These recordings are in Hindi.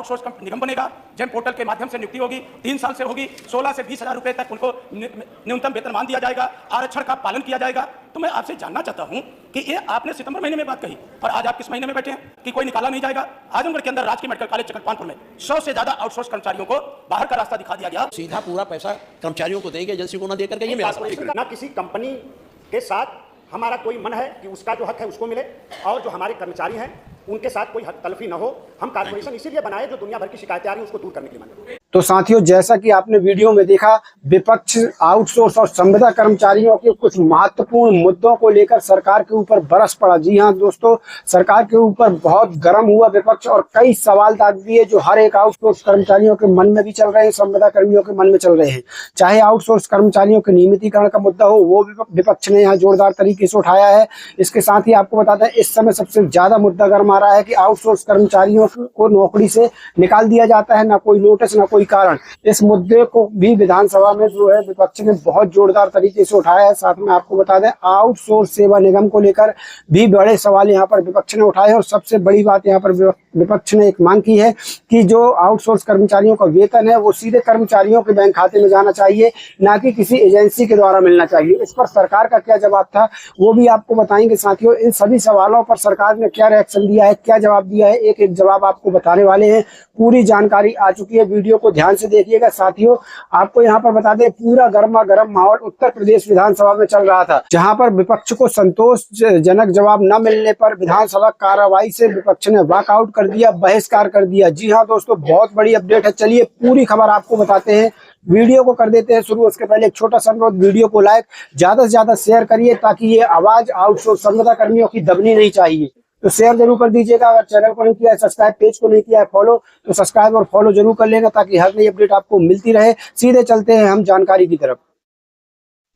आउटसोर्स निगम बनेगा, जेम पोर्टल के माध्यम से नियुक्ति होगी, 3 साल से होगी, 16 से 20 हजार रुपए तक उनको न्यूनतम वेतनमान दिया जाएगा, आरक्षण का पालन किया जाएगा। तो मैं आपसे जानना चाहता हूं कि ये आपने सितंबर महीने में बात कही और आज आप किस महीने में बैठे हैं कि कोई निकाला नहीं जाएगा। आजमगढ़ के अंदर राजकीय मेडिकल कॉलेज चकनपानपुर में 100 से ज्यादा आउटसोर्स कर्मचारियों को बाहर का रास्ता दिखा दिया गया। सीधा पूरा पैसा कर्मचारियों को देंगे, एजेंसी को ना देकर के। ये मेरा ना किसी कंपनी के साथ हमारा कोई मन है कि उसका जो हक है उसको मिले, और जो हमारे कर्मचारी हैं उनके साथ कोई हक तलफी न हो। हम कॉर्पोरेशन इसीलिए बनाए जो दुनिया भर की शिकायतें आ रही हैं उसको दूर करने के लिए। तो साथियों, जैसा कि आपने वीडियो में देखा, विपक्ष आउटसोर्स और संविदा कर्मचारियों के कुछ महत्वपूर्ण मुद्दों को लेकर सरकार के ऊपर बरस पड़ा। जी हां दोस्तों, सरकार के ऊपर बहुत गर्म हुआ विपक्ष और कई सवाल दाग दिए जो हर एक आउटसोर्स कर्मचारियों के मन में भी चल रहे हैं, संविदा कर्मियों के मन में चल रहे हैं। चाहे आउटसोर्स कर्मचारियों के नियमितीकरण का मुद्दा हो, वो विपक्ष ने यहाँ जोरदार तरीके से उठाया है। इसके साथ ही आपको बताते हैं, इस समय सबसे ज्यादा मुद्दा गर्म आ रहा है कि आउटसोर्स कर्मचारियों को नौकरी से निकाल दिया जाता है, ना कोई नोटिस ना कोई कारण। इस मुद्दे को भी विधानसभा में जो है विपक्ष ने बहुत जोरदार तरीके से उठाया है। साथ में आपको बता दें, आउटसोर्स सेवा निगम को लेकर भी बड़े सवाल यहाँ पर विपक्ष ने उठाए और सबसे बड़ी बात यहाँ पर विपक्ष ने एक मांग की है कि जो आउटसोर्स कर्मचारियों का वेतन है वो सीधे कर्मचारियों के बैंक खाते में जाना चाहिए, ना कि किसी एजेंसी के द्वारा मिलना चाहिए। इस पर सरकार का क्या जवाब था वो भी आपको बताएंगे साथियों। इन सभी सवालों पर सरकार ने क्या रिएक्शन दिया है, क्या जवाब दिया है, एक एक जवाब आपको बताने वाले हैं। पूरी जानकारी आ चुकी है, वीडियो को ध्यान से देखिएगा साथियों। आपको यहाँ पर बता दें, पूरा गर्मा गर्म माहौल उत्तर प्रदेश विधानसभा में चल रहा था, जहाँ पर विपक्ष को संतोषजनक जवाब न मिलने पर विधानसभा कार्रवाई से विपक्ष ने वॉकआउट कर दिया, बहिष्कार कर दिया। जी हाँ दोस्तों, बहुत बड़ी अपडेट है। चलिए पूरी खबर आपको बताते हैं। वीडियो को कर देते हैं शुरू। उसके पहले एक छोटा सा अनुरोध, वीडियो को लाइक ज्यादा से ज्यादा शेयर करिए ताकि ये आवाज आउटसोर्स संविदा कर्मियों की दबनी नहीं चाहिए। तो शेयर जरूर कर दीजिएगा। अगर चैनल को नहीं किया है सब्सक्राइब, पेज को नहीं किया है फॉलो, तो सब्सक्राइब और फॉलो जरूर कर लेना ताकि हर नई अपडेट आपको मिलती रहे। सीधे चलते हैं हम जानकारी की तरफ।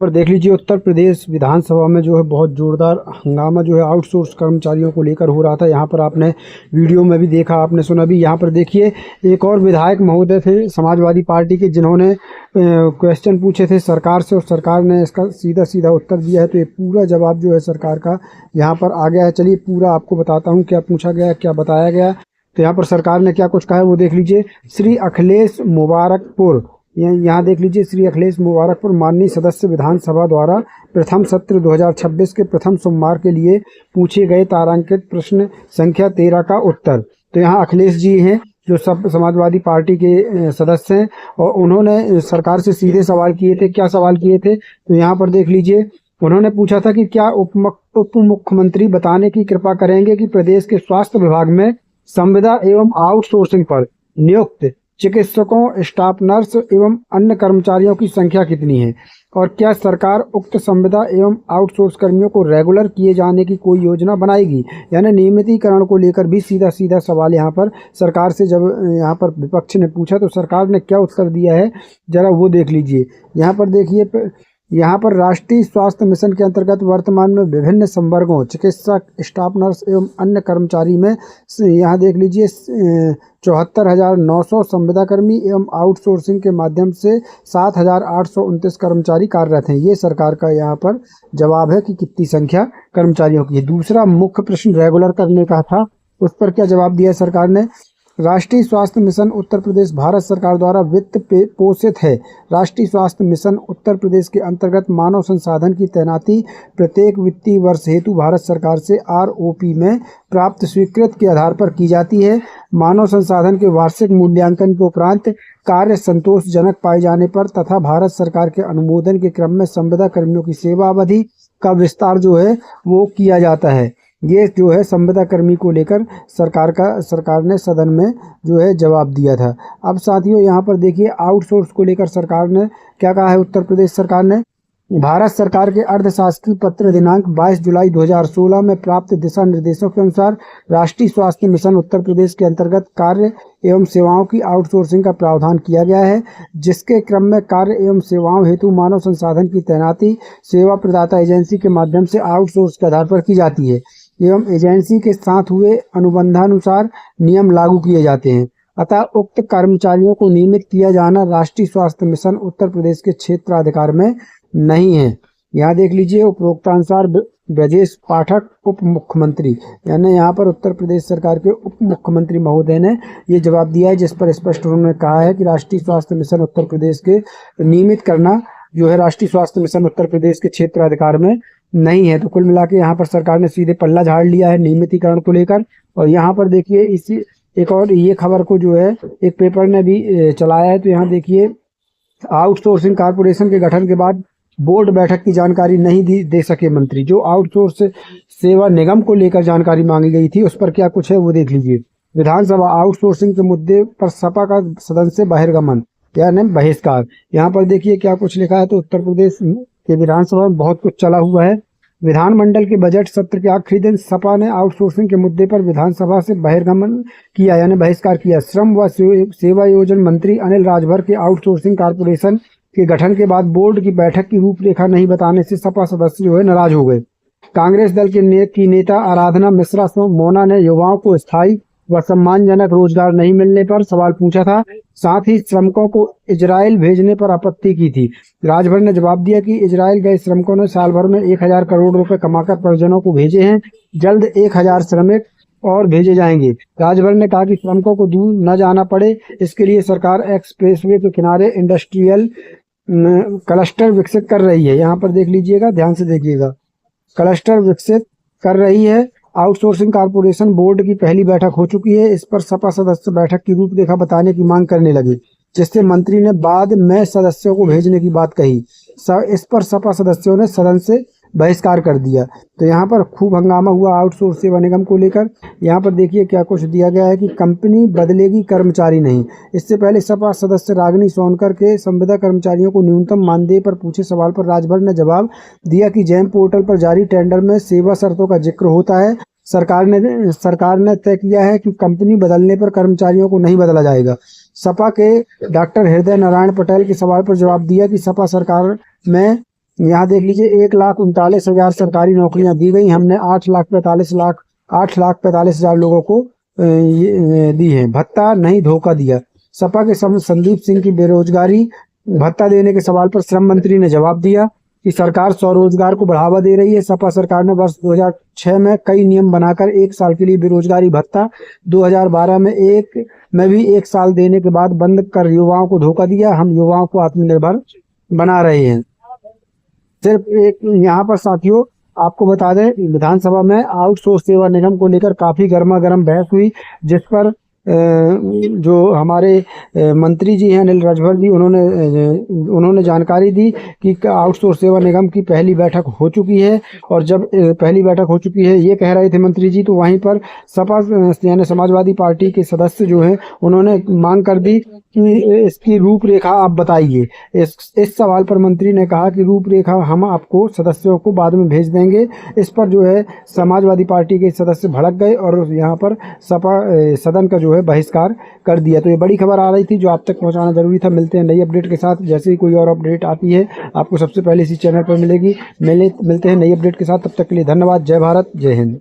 पर देख लीजिए, उत्तर प्रदेश विधानसभा में जो है बहुत जोरदार हंगामा जो है आउटसोर्स कर्मचारियों को लेकर हो रहा था। यहाँ पर आपने वीडियो में भी देखा, आपने सुना भी। यहाँ पर देखिए, एक और विधायक महोदय थे समाजवादी पार्टी के, जिन्होंने क्वेश्चन पूछे थे सरकार से और सरकार ने इसका सीधा सीधा उत्तर दिया है। तो ये पूरा जवाब जो है सरकार का यहाँ पर आ गया है। चलिए पूरा आपको बताता हूँ क्या पूछा गया, क्या बताया गया। तो यहाँ पर सरकार ने क्या कुछ कहा है वो देख लीजिए। श्री अखिलेश मुबारकपुर, यहाँ देख लीजिए, श्री अखिलेश मुबारकपुर माननीय सदस्य विधानसभा द्वारा प्रथम सत्र 2026 के प्रथम सोमवार के लिए पूछे गए तारांकित प्रश्न संख्या 13 का उत्तर। तो यहाँ अखिलेश जी हैं जो सब समाजवादी पार्टी के सदस्य हैं और उन्होंने सरकार से सीधे सवाल किए थे। क्या सवाल किए थे तो यहाँ पर देख लीजिए। उन्होंने पूछा था कि क्या उप मुख्यमंत्री बताने की कृपा करेंगे कि प्रदेश के स्वास्थ्य विभाग में संविदा एवं आउटसोर्सिंग पर नियुक्त चिकित्सकों, स्टाफ नर्स एवं अन्य कर्मचारियों की संख्या कितनी है, और क्या सरकार उक्त संविदा एवं आउटसोर्स कर्मियों को रेगुलर किए जाने की कोई योजना बनाएगी। यानी नियमितीकरण को लेकर भी सीधा सीधा सवाल यहाँ पर सरकार से जब यहाँ पर विपक्ष ने पूछा तो सरकार ने क्या उत्तर दिया है जरा वो देख लीजिए। यहाँ पर देखिए, यहाँ पर राष्ट्रीय स्वास्थ्य मिशन के अंतर्गत वर्तमान में विभिन्न संवर्गों चिकित्सक, स्टाफ नर्स एवं अन्य कर्मचारी में यहाँ देख लीजिए 74,900 संविदाकर्मी एवं आउटसोर्सिंग के माध्यम से 7,829 कर्मचारी कार्यरत हैं। ये सरकार का यहाँ पर जवाब है कि कितनी संख्या कर्मचारियों की है। दूसरा मुख्य प्रश्न रेगुलर करने का था, उस पर क्या जवाब दिया सरकार ने। राष्ट्रीय स्वास्थ्य मिशन उत्तर प्रदेश भारत सरकार द्वारा वित्त पोषित है। राष्ट्रीय स्वास्थ्य मिशन उत्तर प्रदेश के अंतर्गत मानव संसाधन की तैनाती प्रत्येक वित्तीय वर्ष हेतु भारत सरकार से ROP में प्राप्त स्वीकृत के आधार पर की जाती है। मानव संसाधन के वार्षिक मूल्यांकन के उपरांत कार्य संतोषजनक पाए जाने पर तथा भारत सरकार के अनुमोदन के क्रम में संविदा कर्मियों की सेवा अवधि का विस्तार जो है वो किया जाता है। ये जो है संविदा कर्मी को लेकर सरकार ने सदन में जो है जवाब दिया था। अब साथियों यहाँ पर देखिए, आउटसोर्स को लेकर सरकार ने क्या कहा है। उत्तर प्रदेश सरकार ने भारत सरकार के अर्थशास्त्री पत्र दिनांक 22 जुलाई 2016 में प्राप्त दिशा निर्देशों के अनुसार राष्ट्रीय स्वास्थ्य मिशन उत्तर प्रदेश के अंतर्गत कार्य एवं सेवाओं की आउटसोर्सिंग का प्रावधान किया गया है, जिसके क्रम में कार्य एवं सेवाओं हेतु मानव संसाधन की तैनाती सेवा प्रदाता एजेंसी के माध्यम से आउटसोर्स के आधार पर की जाती है एवं एजेंसी के साथ हुए अनुबंधानुसार नियम लागू किए जाते हैं। अतः उक्त कर्मचारियों को नियमित किया जाना राष्ट्रीय स्वास्थ्य मिशन उत्तर प्रदेश के क्षेत्राधिकार में नहीं है। यहाँ देख लीजिए, उपरोक्तानुसार ब्रजेश पाठक उप मुख्यमंत्री, यानी यहाँ पर उत्तर प्रदेश सरकार के उप मुख्यमंत्री महोदय ने ये जवाब दिया है, जिस पर स्पष्ट उन्होंने कहा है कि राष्ट्रीय स्वास्थ्य मिशन उत्तर प्रदेश के नियमित करना जो है राष्ट्रीय स्वास्थ्य मिशन उत्तर प्रदेश के क्षेत्राधिकार में नहीं है। तो कुल मिला के यहाँ पर सरकार ने सीधे पल्ला झाड़ लिया है नियमितीकरण को लेकर। और यहाँ पर देखिए इसी एक और ये खबर को जो है एक पेपर ने भी चलाया है। तो यहाँ देखिए आउटसोर्सिंग कॉर्पोरेशन के गठन के बाद बोर्ड बैठक की जानकारी नहीं दे सके मंत्री। जो आउटसोर्स सेवा निगम को लेकर जानकारी मांगी गई थी उस पर क्या कुछ है वो देख लीजिए। विधानसभा आउटसोर्सिंग के मुद्दे पर सपा का सदन से बहिर्गमन यानी बहिष्कार। यहाँ पर देखिए क्या कुछ लिखा है। तो उत्तर प्रदेश के विधानसभा में बहुत कुछ चला हुआ है। विधानमंडल के बजट सत्र के आखिरी दिन सपा ने आउटसोर्सिंग के मुद्दे पर विधानसभा से बहिर्गमन किया यानी बहिष्कार किया। श्रम व सेवा योजना मंत्री अनिल राजभर के आउटसोर्सिंग कॉर्पोरेशन के गठन के बाद बोर्ड की बैठक की रूपरेखा नहीं बताने से सपा सदस्य जो है नाराज हो गए। कांग्रेस दल की नेता आराधना मिश्रा मोना ने युवाओं को स्थायी व सम्मानजनक रोजगार नहीं मिलने पर सवाल पूछा था। साथ ही श्रमिकों को इजराइल भेजने पर आपत्ति की थी। राजभर ने जवाब दिया कि इजराइल गए श्रमिकों ने साल भर में 1000 करोड़ रुपए कमाकर परिजनों को भेजे हैं। जल्द 1000 श्रमिक और भेजे जाएंगे। राजभर ने कहा कि श्रमिकों को दूर न जाना पड़े, इसके लिए सरकार एक्सप्रेसवे के किनारे इंडस्ट्रियल क्लस्टर विकसित कर रही है। यहाँ पर देख लीजिएगा, ध्यान से देखिएगा, क्लस्टर विकसित कर रही है। आउटसोर्सिंग कॉर्पोरेशन बोर्ड की पहली बैठक हो चुकी है। इस पर सपा सदस्य बैठक की रूपरेखा बताने की मांग करने लगे, जिससे मंत्री ने बाद में सदस्यों को भेजने की बात कही। इस पर सपा सदस्यों ने सदन से बहिष्कार कर दिया। तो यहाँ पर खूब हंगामा हुआ आउटसोर्स सेवा निगम को लेकर। यहाँ पर देखिए क्या कुछ दिया गया है कि कंपनी बदलेगी, कर्मचारी नहीं। इससे पहले सपा सदस्य रागिनी सोनकर के संविदा कर्मचारियों को न्यूनतम मानदेय पर पूछे सवाल पर राजभर ने जवाब दिया कि जैम पोर्टल पर जारी टेंडर में सेवा शर्तों का जिक्र होता है। सरकार ने तय किया है कि कंपनी बदलने पर कर्मचारियों को नहीं बदला जाएगा। सपा के डॉक्टर हृदय नारायण पटेल के सवाल पर जवाब दिया कि सपा सरकार में यहाँ देख लीजिए 1,39,000 सरकारी नौकरियां दी गई। हमने 8,45,000 लोगों को दी है। भत्ता नहीं, धोखा दिया। सपा के संदीप सिंह की बेरोजगारी भत्ता देने के सवाल पर श्रम मंत्री ने जवाब दिया कि सरकार स्वरोजगार को बढ़ावा दे रही है। सपा सरकार ने वर्ष 2006 में कई नियम बनाकर 1 साल के लिए बेरोजगारी भत्ता 2012 में भी 1 साल देने के बाद बंद कर युवाओं को धोखा दिया। हम युवाओं को आत्मनिर्भर बना रहे हैं। सिर्फ एक यहाँ पर साथियों आपको बता दें, विधानसभा में आउटसोर्स सेवा निगम को लेकर काफी गर्मा गर्म बहस हुई, जिस पर जो हमारे मंत्री जी हैं अनिल राजभर जी, उन्होंने जानकारी दी कि आउटसोर्स सेवा निगम की पहली बैठक हो चुकी है। और जब पहली बैठक हो चुकी है ये कह रहे थे मंत्री जी, तो वहीं पर सपा यानी समाजवादी पार्टी के सदस्य जो हैं उन्होंने मांग कर दी कि इसकी रूपरेखा आप बताइए। इस सवाल पर मंत्री ने कहा कि रूपरेखा हम आपको सदस्यों को बाद में भेज देंगे। इस पर जो है समाजवादी पार्टी के सदस्य भड़क गए और यहाँ पर सपा सदन का जो है बहिष्कार कर दिया। तो ये बड़ी खबर आ रही थी जो आप तक पहुंचाना जरूरी था। मिलते हैं नई अपडेट के साथ। जैसे ही कोई और अपडेट आती है आपको सबसे पहले इसी चैनल पर मिलेगी। मिलते हैं नई अपडेट के साथ। तब तक के लिए धन्यवाद। जय भारत, जय हिंद।